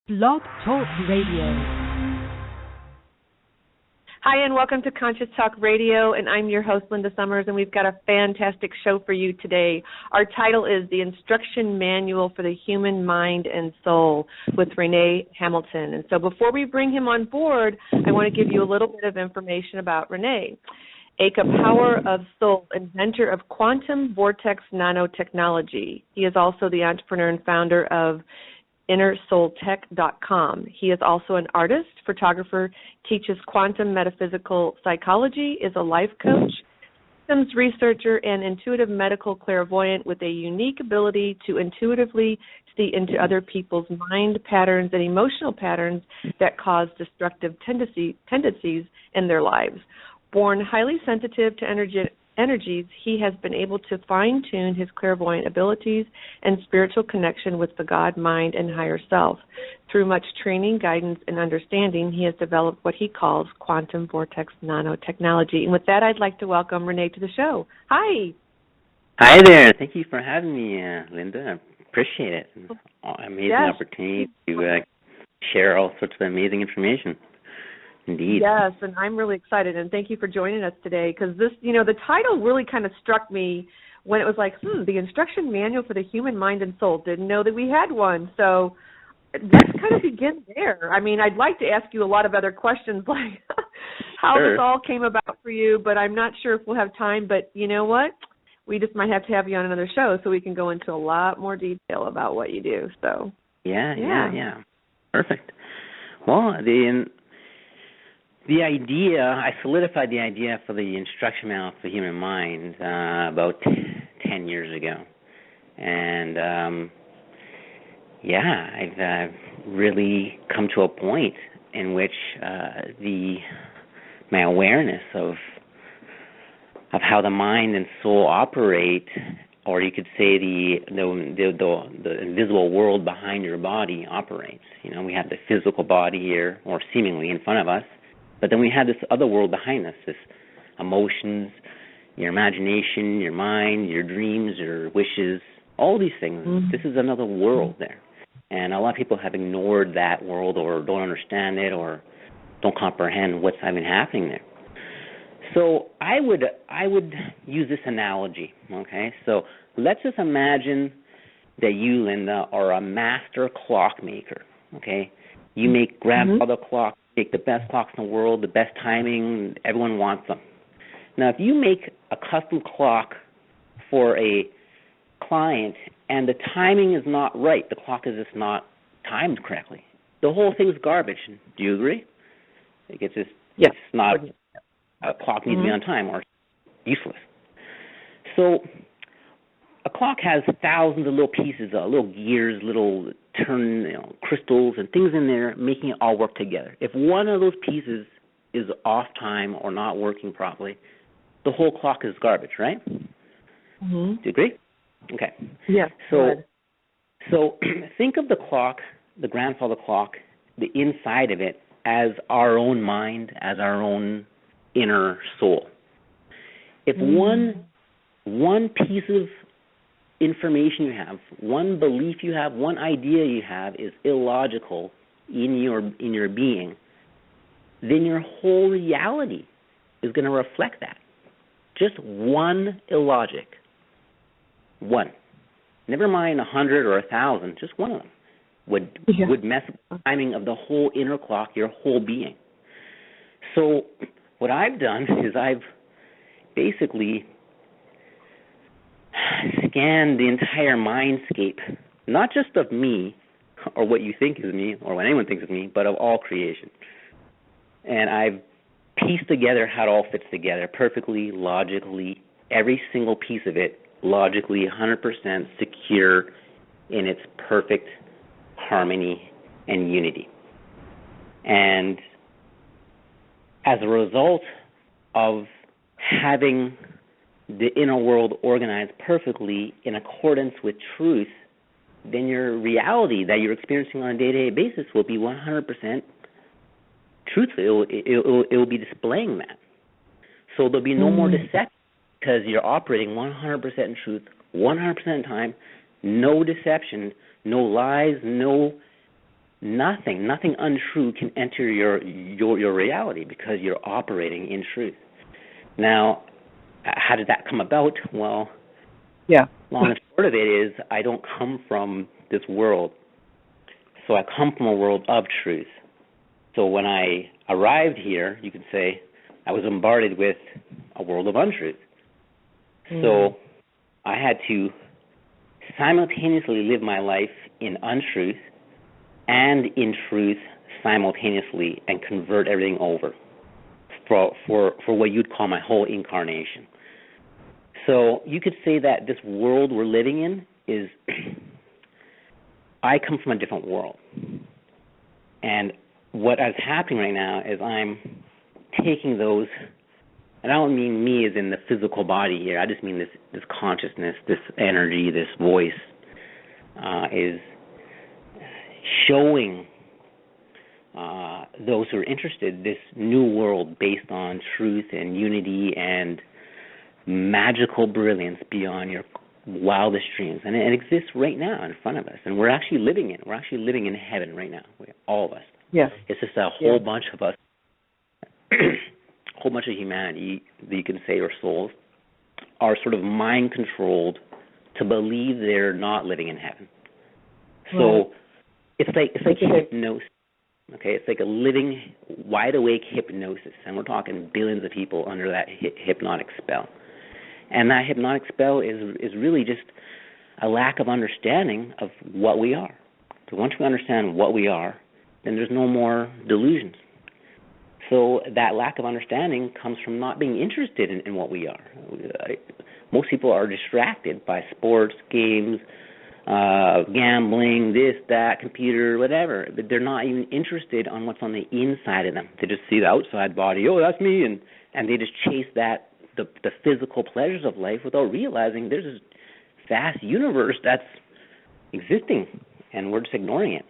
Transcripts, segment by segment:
Blog Talk Radio. Hi, and welcome to Conscious Talk Radio, and I'm your host, Linda Summers, and we've got a fantastic show for you today. Our title is The Instruction Manual for the Human Mind and Soul with Rene Hamilton. And so before we bring him on board, I want to give you a little bit of information about Rene. A power of soul, inventor of quantum vortex nanotechnology. He is also the entrepreneur and founder of InnerSoulTech.com. He is also an artist, photographer, teaches quantum metaphysical psychology, is a life coach, systems researcher, and intuitive medical clairvoyant with a unique ability to intuitively see into other people's mind patterns and emotional patterns that cause destructive tendencies in their lives. Born highly sensitive to energies, he has been able to fine-tune his clairvoyant abilities and spiritual connection with the God, mind, and higher self. Through much training, guidance, and understanding, he has developed what he calls quantum vortex nanotechnology. And with that, I'd like to welcome Rene to the show. Hi. Hi there. Thank you for having me, Linda. I appreciate it. Amazing opportunity to share all sorts of amazing information. Indeed. Yes, and I'm really excited, and thank you for joining us today, because this, the title really kind of struck me when it was like, the Instruction Manual for the Human Mind and Soul. Didn't know that we had one, so let's kind of begin there. I mean, I'd like to ask you a lot of other questions, like how this all came about for you, but I'm not sure if we'll have time, but you know what? We just might have to have you on another show so we can go into a lot more detail about what you do. So Yeah. Perfect. Well, the idea, I solidified the idea for the Instruction Manual for the Human Mind about 10 years ago. And, I've really come to a point in which my awareness of how the mind and soul operate, or you could say the invisible world behind your body operates. We have the physical body here, or seemingly in front of us. But then we have this other world behind us, this emotions, your imagination, your mind, your dreams, your wishes, all these things. Mm-hmm. This is another world there. And a lot of people have ignored that world or don't understand it or don't comprehend what's even happening there. So I would use this analogy, okay? So let's just imagine that you, Linda, are a master clockmaker, okay? You make grandfather clocks. Make the best clocks in the world, the best timing, everyone wants them. Now, if you make a custom clock for a client and the timing is not right, the clock is just not timed correctly, the whole thing's garbage. Do you agree? It's not, a clock needs to be on time or useless. So a clock has thousands of little pieces, little gears, little crystals and things in there, making it all work together. If one of those pieces is off time or not working properly, the whole clock is garbage, right? Mm-hmm. Do you agree? Okay. Yeah. So think of the clock, the grandfather clock, the inside of it as our own mind, as our own inner soul. If one piece of information you have, one belief you have, one idea you have is illogical in your being, then your whole reality is going to reflect that. Just one illogic. One. Never mind 100 or 1,000, just one of them would mess up the timing of the whole inner clock, your whole being. So what I've done is I've basically scan the entire mindscape, not just of me or what you think is me or what anyone thinks is me, but of all creation. And I've pieced together how it all fits together perfectly, logically, every single piece of it, logically 100% secure in its perfect harmony and unity. And as a result of having the inner world organized perfectly in accordance with truth, then your reality that you're experiencing on a day-to-day basis will be 100% truthful. It will be displaying that. So there'll be no more deception because you're operating 100% in truth, 100% in time, no deception, no lies, no nothing untrue can enter your reality because you're operating in truth. Now, how did that come about? Well, long and short of it is I don't come from this world. So I come from a world of truth. So when I arrived here, you could say I was bombarded with a world of untruth. So I had to simultaneously live my life in untruth and in truth simultaneously and convert everything over for what you'd call my whole incarnation. So you could say that this world we're living in is, I come from a different world. And what is happening right now is I'm taking those, and I don't mean me as in the physical body here, I just mean this consciousness, this energy, this voice is showing those who are interested this new world based on truth and unity and magical brilliance beyond your wildest dreams. And it exists right now in front of us, and we're actually living in in heaven right now, all of us. Yes. It's just a whole bunch of us, a whole bunch of humanity, that you can say, or souls, are sort of mind-controlled to believe they're not living in heaven. So it's like hypnosis. Okay, it's like a living, wide-awake hypnosis, and we're talking billions of people under that hypnotic spell. And that hypnotic spell is really just a lack of understanding of what we are. So once we understand what we are, then there's no more delusions. So that lack of understanding comes from not being interested in what we are. Most people are distracted by sports, games, gambling, this, that, computer, whatever. But they're not even interested on what's on the inside of them. They just see the outside body, oh, that's me, and they just chase that, the physical pleasures of life without realizing there's this vast universe that's existing, and we're just ignoring it.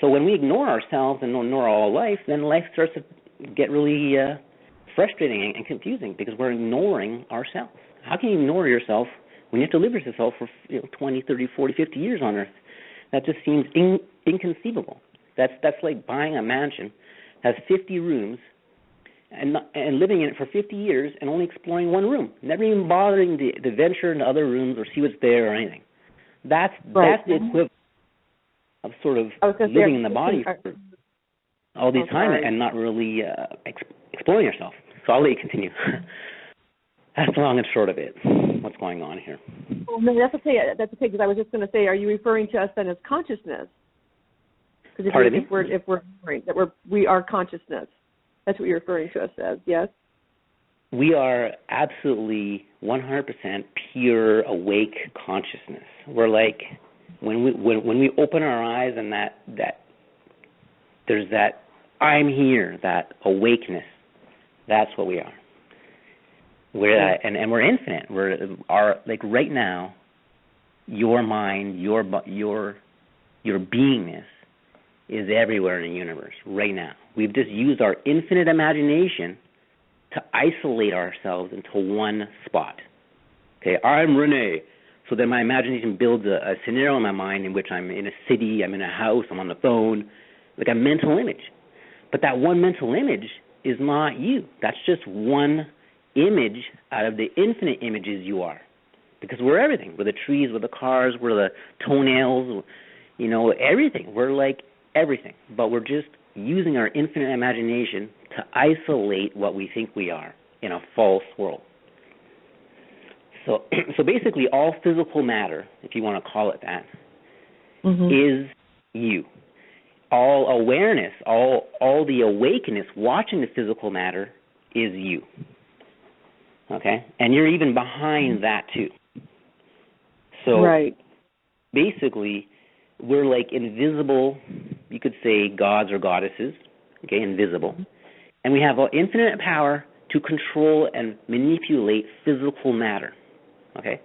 So when we ignore ourselves and ignore all life, then life starts to get really frustrating and confusing because we're ignoring ourselves. How can you ignore yourself when you have to live with yourself for 20, 30, 40, 50 years on Earth? That just seems inconceivable. That's like buying a mansion, has 50 rooms, and living in it for 50 years and only exploring one room, never even bothering to venture into other rooms or see what's there or anything. That's the equivalent of sort of living in the body for all this time and not really exploring yourself. So I'll let you continue. That's the long and short of it. What's going on here? Well, no, that's okay. That's okay, because I was just going to say, are you referring to us then as consciousness? Because if we're referring that we are consciousness, that's what you're referring to us as, yes? We are absolutely 100% pure, awake consciousness. We're like when we open our eyes and that there's that I'm here, that awakeness. That's what we are. And we're infinite. Like right now, your mind, your beingness is everywhere in the universe right now. We've just used our infinite imagination to isolate ourselves into one spot. Okay, I'm Rene. So then my imagination builds a scenario in my mind in which I'm in a city, I'm in a house, I'm on the phone, like a mental image. But that one mental image is not you. That's just one image out of the infinite images you are. Because we're everything. We're the trees, we're the cars, we're the toenails, everything. We're like everything. But we're just using our infinite imagination to isolate what we think we are in a false world. So basically all physical matter, if you want to call it that, is you. All awareness, all the awakeness watching the physical matter is you. Okay? And you're even behind that too. So basically we're like invisible, you could say gods or goddesses, okay, invisible. And we have infinite power to control and manipulate physical matter. Okay?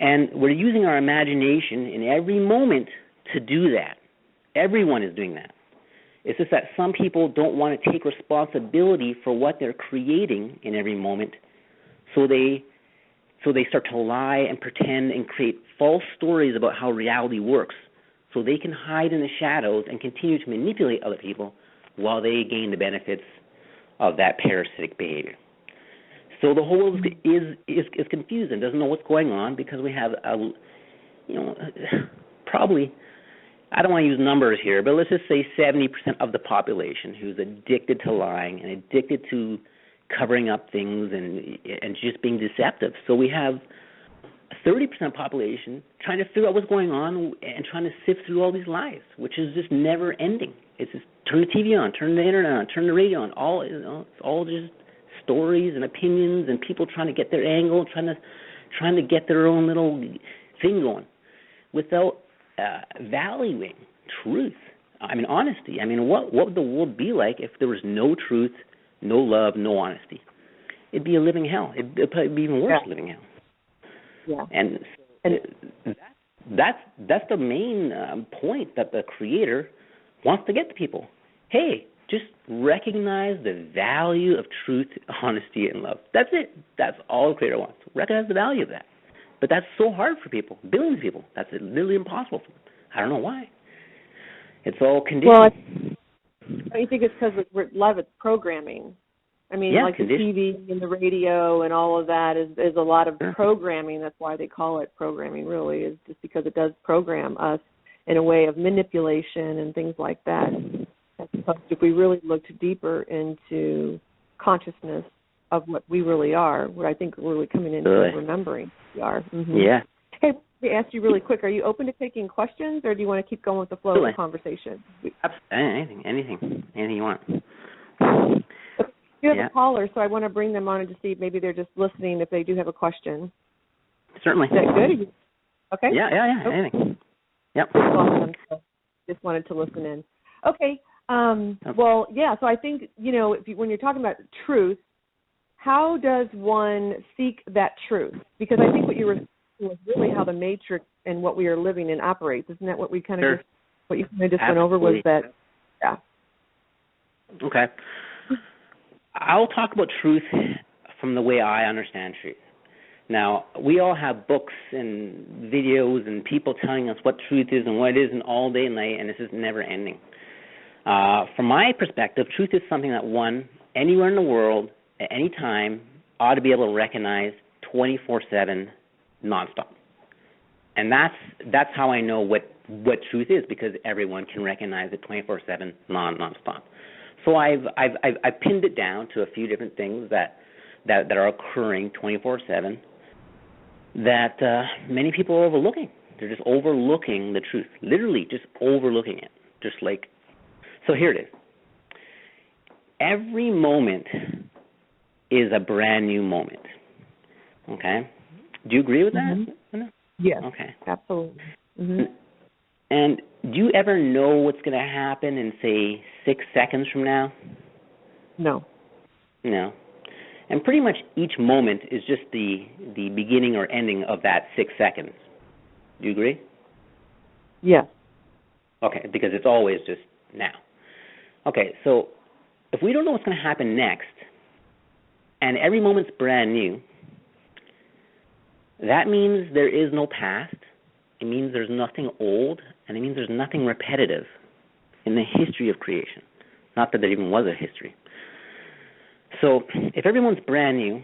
And we're using our imagination in every moment to do that. Everyone is doing that. It's just that some people don't want to take responsibility for what they're creating in every moment, so they start to lie and pretend and create false stories about how reality works so they can hide in the shadows and continue to manipulate other people while they gain the benefits of that parasitic behavior. So the whole world is confused and doesn't know what's going on because we have probably, I don't want to use numbers here, but let's just say 70% of the population who's addicted to lying and addicted to covering up things and just being deceptive. So we have a 30% population trying to figure out what's going on and trying to sift through all these lies, which is just never ending. It's just turn the TV on, turn the internet on, turn the radio on. It's all just stories and opinions and people trying to get their angle, trying to get their own little thing going, without valuing truth. I mean, honesty. I mean, what would the world be like if there was no truth, no love, no honesty? It'd be a living hell. It'd probably be even worse, living hell. Yeah. And that's the main point that the Creator wants to get to people. Hey, just recognize the value of truth, honesty, and love. That's it. That's all the Creator wants. Recognize the value of that. But that's so hard for people, billions of people. That's literally impossible for them. I don't know why. It's all conditioned. Well, don't you think it's because a lot of it's programming? I mean, like the TV and the radio and all of that is a lot of programming. That's why they call it programming, really, is just because it does program us in a way of manipulation and things like that. If we really looked deeper into consciousness of what we really are, where I think we're really coming into remembering we are. Mm-hmm. Yeah. Hey, let me ask you really quick, are you open to taking questions, or do you want to keep going with the flow of the conversation? Anything you want. You have a caller, so I want to bring them on and to see if maybe they're just listening if they do have a question. Certainly. Is that good? Okay. Yeah. Okay. Anything. Yep. Awesome. So just wanted to listen in. Okay. Well, yeah. So I think when you're talking about truth, how does one seek that truth? Because I think what you were saying was really how the matrix and what we are living in operates. Isn't that what we kind of what you kind of just went over? Was that? Yeah. Okay. I'll talk about truth from the way I understand truth. Now, we all have books and videos and people telling us what truth is and what it isn't all day and night, and this is never ending. From my perspective, truth is something that one, anywhere in the world, at any time, ought to be able to recognize 24/7, nonstop. And that's how I know what truth is, because everyone can recognize it 24/7, nonstop. So I've pinned it down to a few different things that are occurring 24/7 that many people are overlooking. They're just overlooking the truth, literally just overlooking it. So here it is. Every moment is a brand new moment. Okay? Do you agree with that? Mm-hmm. Yes. Okay. Absolutely. Mm-hmm. And do you ever know what's going to happen in, say, 6 seconds from now? No. No. And pretty much each moment is just the beginning or ending of that 6 seconds. Do you agree? Yes. Okay, because it's always just now. Okay, so if we don't know what's going to happen next, and every moment's brand new, that means there is no past. It means there's nothing old, and it means there's nothing repetitive in the history of creation. Not that there even was a history. So if everyone's brand new,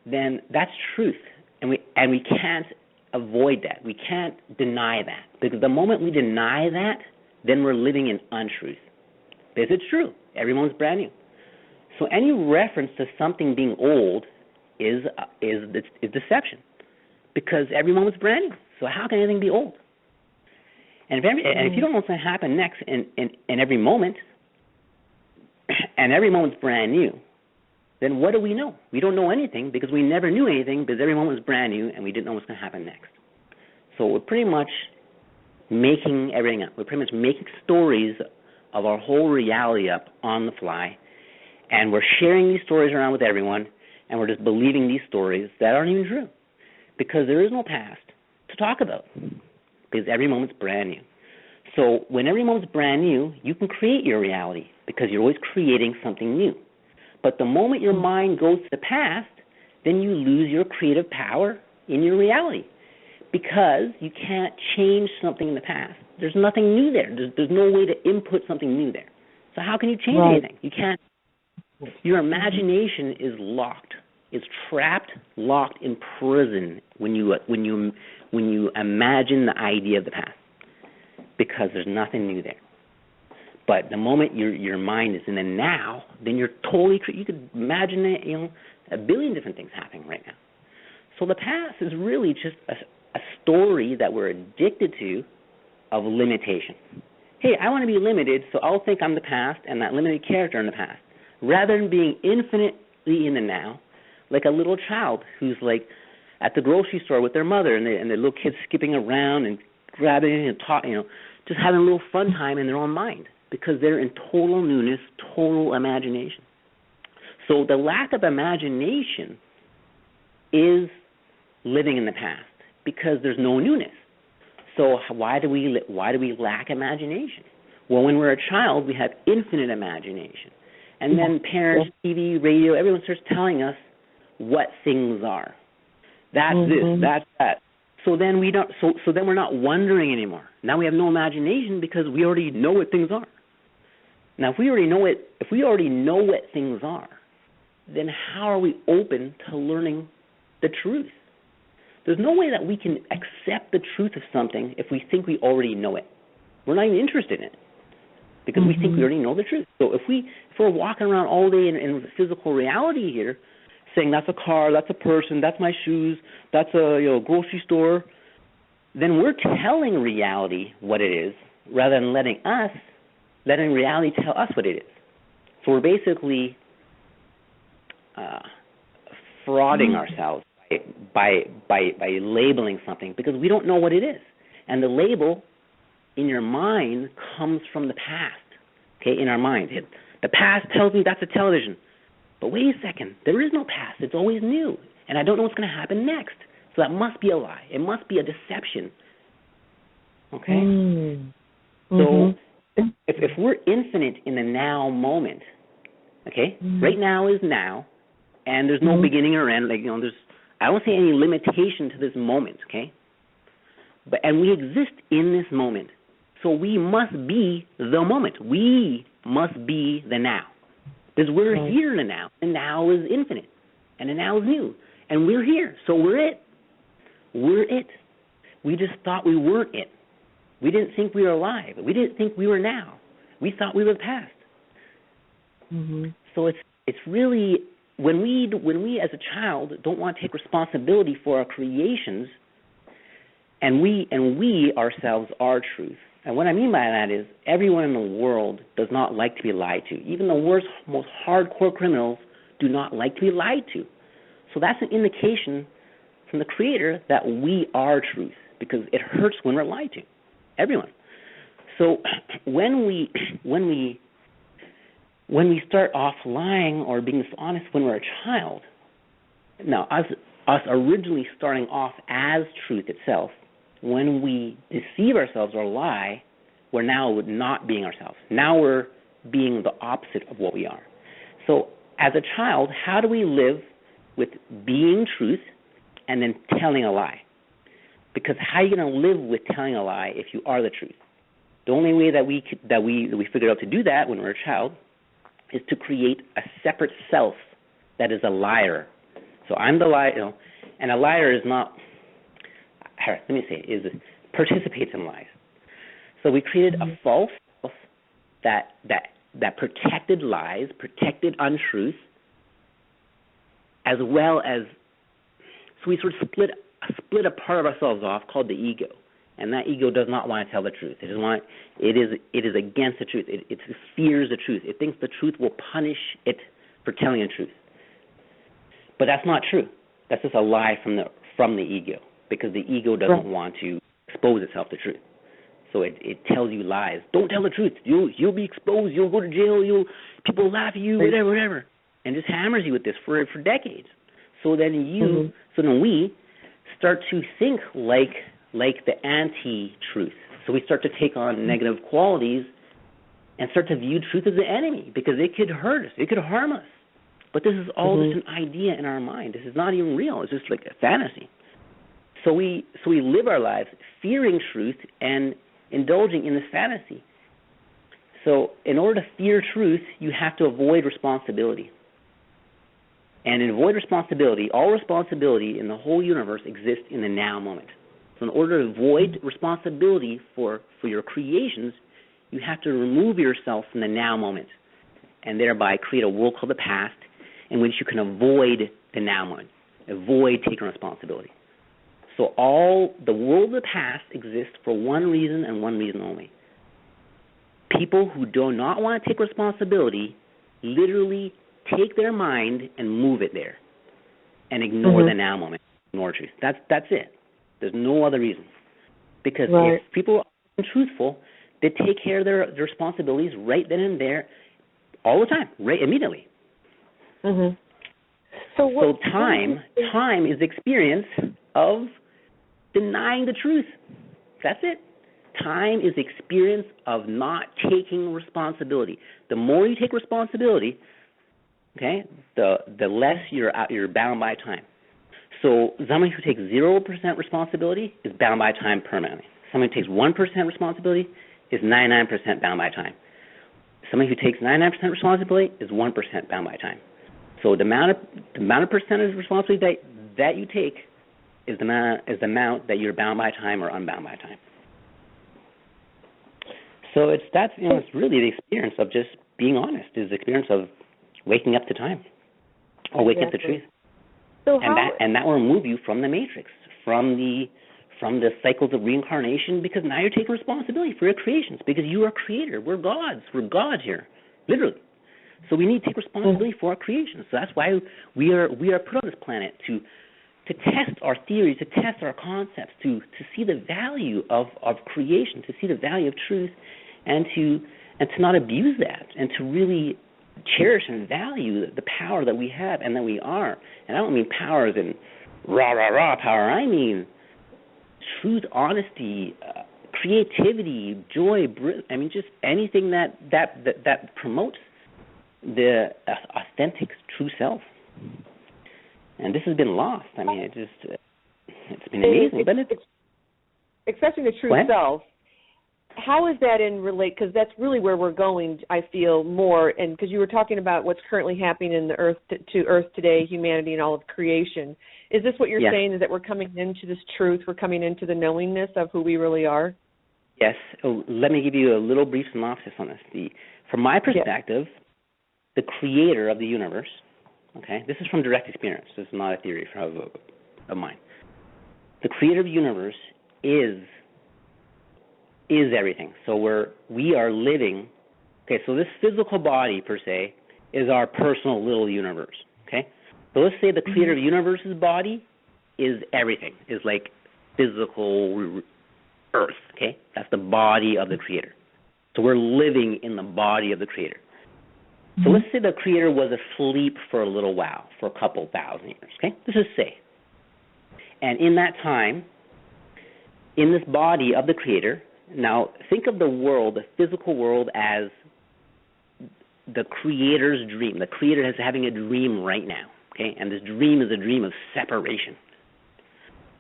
then that's truth, and we can't avoid that. We can't deny that, because the moment we deny that, then we're living in untruth. Because it's true. Everyone's brand new. So any reference to something being old is deception, because every moment's brand new. So how can anything be old? And if you don't know what's going to happen next in every moment, and every moment's brand new, then what do we know? We don't know anything, because we never knew anything, because every moment was brand new and we didn't know what's going to happen next. So we're pretty much making everything up. We're pretty much making stories of our whole reality up on the fly, and we're sharing these stories around with everyone, and we're just believing these stories that aren't even true, because there is no past to talk about, because every moment's brand new. So when every moment's brand new, you can create your reality, because you're always creating something new. But the moment your mind goes to the past, then you lose your creative power in your reality, because you can't change something in the past. there's nothing new there. There's no way to input something new there. So how can you change anything? You can't. Your imagination is locked. It's trapped, locked, in prison when you imagine the idea of the past, because there's nothing new there. But the moment your mind is in the now, then you're totally. You could imagine it, a billion different things happening right now. So the past is really just a story that we're addicted to of limitation. Hey, I want to be limited, so I'll think I'm the past and that limited character in the past, rather than being infinitely in the now, like a little child who's like at the grocery store with their mother and the little kids skipping around and grabbing and talking, just having a little fun time in their own mind, because they're in total newness, total imagination. So the lack of imagination is living in the past, because there's no newness. So why do we lack imagination? Well, when we're a child, we have infinite imagination. And then parents, TV, radio, everyone starts telling us what things are. That's this, that's that. So then we don't. So then we're not wondering anymore. Now we have no imagination because we already know what things are. Now, if we already know what things are, then how are we open to learning the truth? There's no way that we can accept the truth of something if we think we already know it. We're not even interested in it because we think we already know the truth. So if we're walking around all day in physical reality here, saying that's a car, that's a person, that's my shoes, that's a grocery store, then we're telling reality what it is rather than letting reality tell us what it is. So we're basically frauding ourselves by labeling something because we don't know what it is. And the label in your mind comes from the past, okay, in our mind. The past tells me that's a television. But wait a second, there is no past. It's always new. And I don't know what's going to happen next. So that must be a lie. It must be a deception. Okay? So if we're infinite in the now moment, okay, right now is now, and there's no beginning or end. I don't see any limitation to this moment, okay? And we exist in this moment. So we must be the moment. We must be the now. Because we're here in the now. And now is infinite. And the now is new. And we're here. So we're it. We're it. We just thought we weren't it. We didn't think we were alive. We didn't think we were now. We thought we were the past. So it's really, when we as a child don't want to take responsibility for our creations, and we ourselves are truth. And what I mean by that is everyone in the world does not like to be lied to. Even the worst, most hardcore criminals do not like to be lied to. So that's an indication from the Creator that we are truth, because it hurts when we're lied to. Everyone. So when we start off lying or being dishonest when we're a child, now us originally starting off as truth itself, when we deceive ourselves or lie, we're now not being ourselves. Now we're being the opposite of what we are. So as a child, how do we live with being truth and then telling a lie? Because how are you going to live with telling a lie if you are the truth? The only way that we figured out to do that when we're a child is to create a separate self that is a liar. So I'm the liar, and a liar is not. Let me say, participates in lies. So we created a false self that protected lies, protected untruth, as well as, so we sort of split a part of ourselves off called the ego, and that ego does not want to tell the truth. It is against the truth. It fears the truth. It thinks the truth will punish it for telling the truth. But that's not true. That's just a lie from the ego, because the ego doesn't want to expose itself to truth. So it tells you lies. Don't tell the truth. You'll be exposed. You'll go to jail. People will laugh at you. Whatever. And just hammers you with this for decades. So then we start to think like the anti-truth. So we start to take on negative qualities and start to view truth as the enemy, because it could hurt us. It could harm us. But this is all just an idea in our mind. This is not even real. It's just like a fantasy. So we live our lives fearing truth and indulging in this fantasy. So in order to fear truth, you have to avoid responsibility. And in avoid responsibility, all responsibility in the whole universe exists in the now moment. So in order to avoid responsibility for your creations, you have to remove yourself from the now moment and thereby create a world called the past in which you can avoid the now moment, avoid taking responsibility. So all the world of the past exists for one reason and one reason only. People who do not want to take responsibility literally take their mind and move it there and ignore the now moment, ignore truth. That's it. There's no other reason. Because if people are truthful, they take care of their responsibilities right then and there all the time, right immediately. So time is the experience of denying the truth. That's it. Time is the experience of not taking responsibility. The more you take responsibility, okay, the less you're bound by time. So someone who takes 0% responsibility is bound by time permanently. Someone who takes 1% responsibility is 99% bound by time. Someone who takes 99% responsibility is 1% bound by time. So the amount of percentage of responsibility that you take is the amount that you're bound by time or unbound by time. So it's really the experience of just being honest. Is the experience of waking up to time or waking up to truth. So and that will remove you from the matrix, from the cycles of reincarnation, because now you're taking responsibility for your creations, because you are creator. We're gods. We're gods here, literally. So we need to take responsibility for our creations. So that's why we are put on this planet to test our theories, to test our concepts, to see the value of creation, to see the value of truth, and to not abuse that, and to really cherish and value the power that we have and that we are. And I don't mean power as in rah, rah, rah power. I mean truth, honesty, creativity, joy, just anything that promotes the authentic true self. And this has been lost. I mean, it's been amazing. But it's accepting the true self. How is that because that's really where we're going, I feel, more, and because you were talking about what's currently happening in the earth to Earth today, humanity and all of creation. Is this what you're saying, is that we're coming into this truth, we're coming into the knowingness of who we really are? Yes. Let me give you a little brief synopsis on this. From my perspective, the creator of the universe, okay, this is from direct experience. This is not a theory of mine. The creator of the universe is everything. So we are living. Okay, so this physical body per se is our personal little universe. Okay, so let's say the creator of the universe's body is everything. Is like physical Earth. Okay, that's the body of the creator. So we're living in the body of the creator. So let's say the creator was asleep for a little while, for a couple thousand years. Okay, let's just say. And in that time, in this body of the creator. Now, think of the world, the physical world, as the creator's dream. The creator is having a dream right now, okay? And this dream is a dream of separation.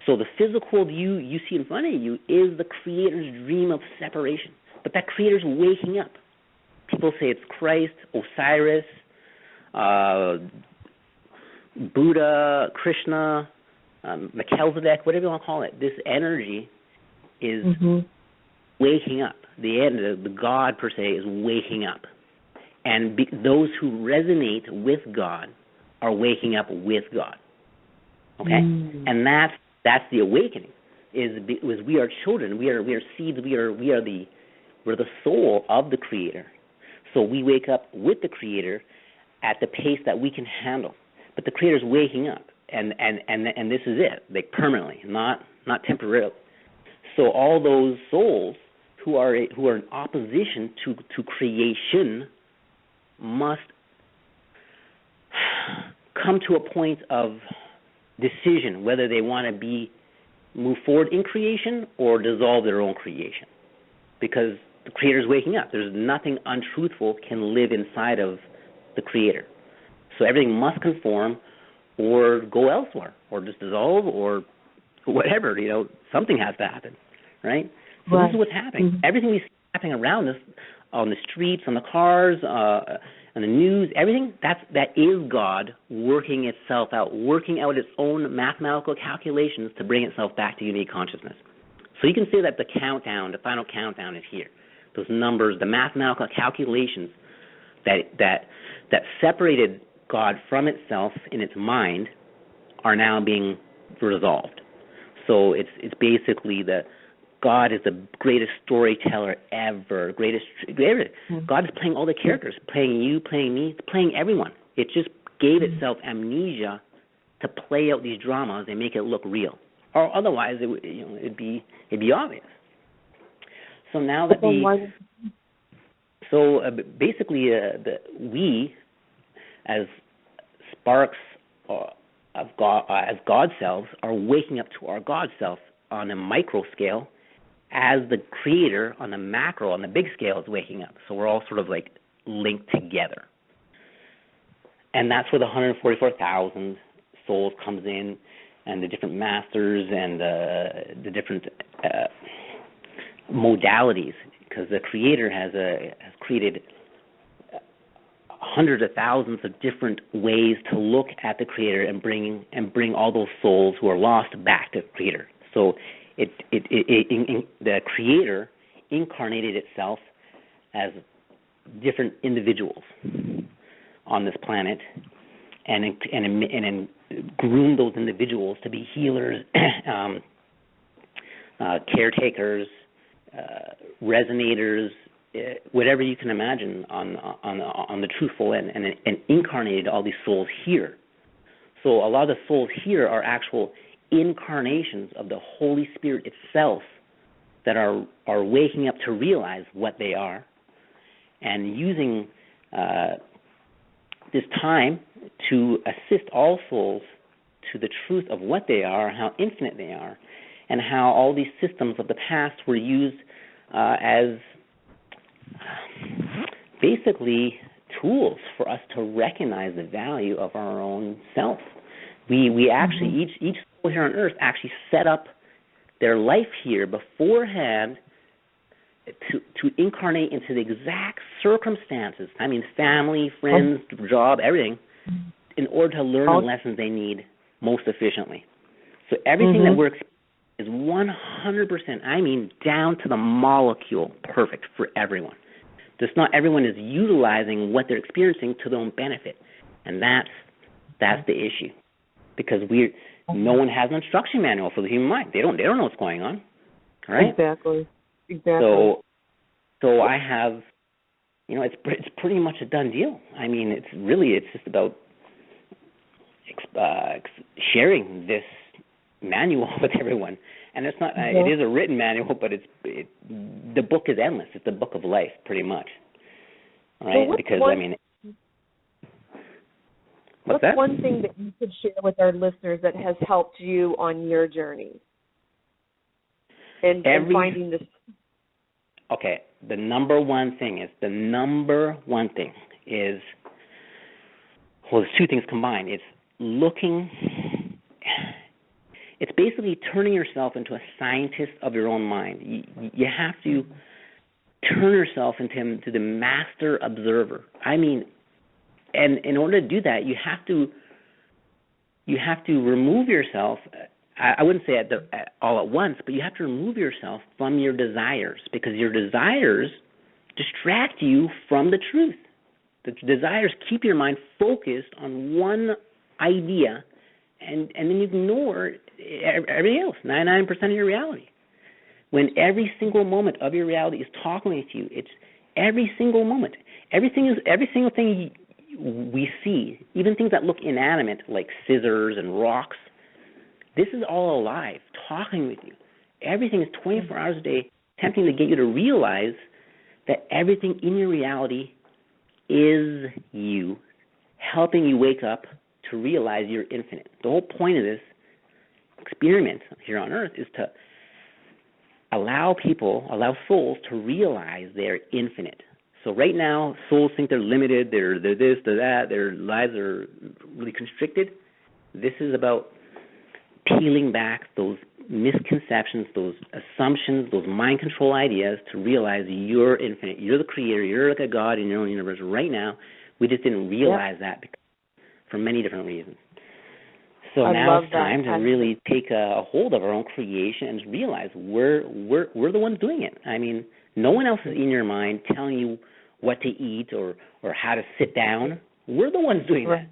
So the physical you see in front of you is the creator's dream of separation. But that creator's waking up. People say it's Christ, Osiris, Buddha, Krishna, Melchizedek, whatever you want to call it. This energy is waking up. The God, per se, is waking up. And those who resonate with God are waking up with God. Okay? And that's the awakening. Is we are children. We are seeds. We're the soul of the Creator. So we wake up with the Creator at the pace that we can handle. But the Creator's waking up, and this is it, like permanently, not temporarily. So all those souls who are in opposition to creation must come to a point of decision whether they want to move forward in creation or dissolve their own creation, because the Creator's waking up. There's nothing untruthful can live inside of the Creator. So everything must conform or go elsewhere or just dissolve or whatever. Something has to happen, right? So this is what's happening. Everything we see happening around us, on the streets, on the cars, on the news, everything, that is God working itself out, working out its own mathematical calculations to bring itself back to unique consciousness. So you can say that the countdown, the final countdown is here. Those numbers, the mathematical calculations that separated God from itself in its mind are now being resolved. So it's basically God is the greatest storyteller ever, God is playing all the characters, playing you, playing me, playing everyone. It just gave itself amnesia to play out these dramas and make it look real. Or otherwise, it'd be obvious. So now that basically we, as sparks of God, as God selves, are waking up to our God self on a micro scale, as the Creator on the macro, on the big scale, is waking up. So we're all sort of like linked together, and that's where the 144,000 souls comes in, and the different masters and the different modalities, because the Creator has created hundreds of thousands of different ways to look at the Creator and bring all those souls who are lost back to the Creator. So the Creator incarnated itself as different individuals on this planet, and groomed those individuals to be healers, caretakers, resonators, whatever you can imagine on the truthful, and incarnated all these souls here. So a lot of the souls here are actual incarnations of the Holy Spirit itself that are waking up to realize what they are, and using this time to assist all souls to the truth of what they are, how infinite they are, and how all these systems of the past were used as basically tools for us to recognize the value of our own self. We actually, each soul here on Earth actually set up their life here beforehand to incarnate into the exact circumstances, I mean family, friends, job, everything, in order to learn the lessons they need most efficiently. So everything that we're experiencing is 100%, I mean down to the molecule, perfect for everyone. Just not everyone is utilizing what they're experiencing to their own benefit, and that's the issue, because no one has an instruction manual for the human mind. They don't know what's going on, right? Exactly. So I have, it's pretty much a done deal. I mean, it's just about sharing this manual with everyone. And it's not. It is a written manual, but the book is endless. It's the book of life, pretty much. Right? Because what's that? One thing that you could share with our listeners that has helped you on your journey and finding this? Okay, the number one thing is well, there's two things combined. It's basically turning yourself into a scientist of your own mind. You have to turn yourself into the master observer. I mean, and in order to do that, you have to remove yourself. I wouldn't say all at once, but you have to remove yourself from your desires, because your desires distract you from the truth. The desires keep your mind focused on one idea, and then you ignore everything else, 99% of your reality. When every single moment of your reality is talking with you, it's every single moment. Every single thing we see, even things that look inanimate like scissors and rocks, this is all alive, talking with you. Everything is 24 hours a day, attempting to get you to realize that everything in your reality is you, helping you wake up to realize you're infinite. The whole point of this experiment here on Earth is to allow souls to realize they're infinite. So right now, souls think they're limited, they're this, they're that, their lives are really constricted. This is about peeling back those misconceptions, those assumptions, those mind control ideas to realize you're infinite, you're the creator, you're like a god in your own universe right now. We just didn't realize that because, for many different reasons. So now it's time to really take a hold of our own creation and realize we're the ones doing it. I mean, no one else is in your mind telling you what to eat or how to sit down. We're the ones doing that.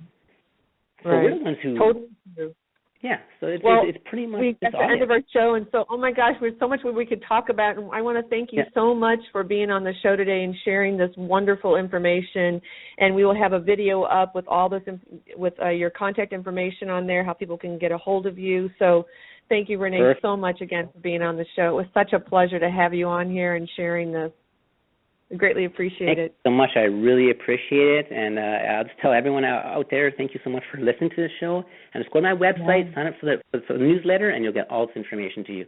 So we're the ones who totally true. Yeah, so it's pretty much at the end of our show, and so, oh my gosh, there's so much we could talk about, and I want to thank you so much for being on the show today and sharing this wonderful information, and we will have a video up with all this, with your contact information on there, how people can get a hold of you. So thank you, Rene, so much again for being on the show. It was such a pleasure to have you on here and sharing this. I greatly appreciate it. Thank you so much. I really appreciate it. And I'll just tell everyone out there, thank you so much for listening to the show. And just go to my website, sign up for the newsletter, and you'll get all this information to you.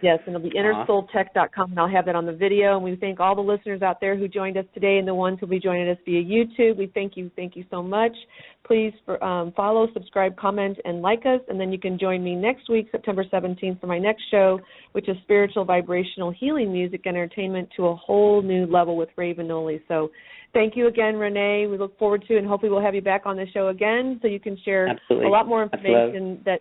Yes, and it'll be innersoultech.com, and I'll have that on the video. And we thank all the listeners out there who joined us today and the ones who will be joining us via YouTube. We thank you so much. Please follow, subscribe, comment, and like us. And then you can join me next week, September 17th, for my next show, which is Spiritual Vibrational Healing Music Entertainment to a Whole New Level with Raven Noli. So thank you again, Rene. We look forward to, and hopefully we'll have you back on the show again so you can share a lot more information that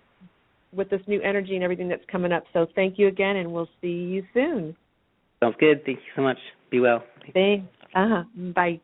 with this new energy and everything that's coming up. So thank you again, and we'll see you soon. Sounds good. Thank you so much. Be well. Thanks. Bye.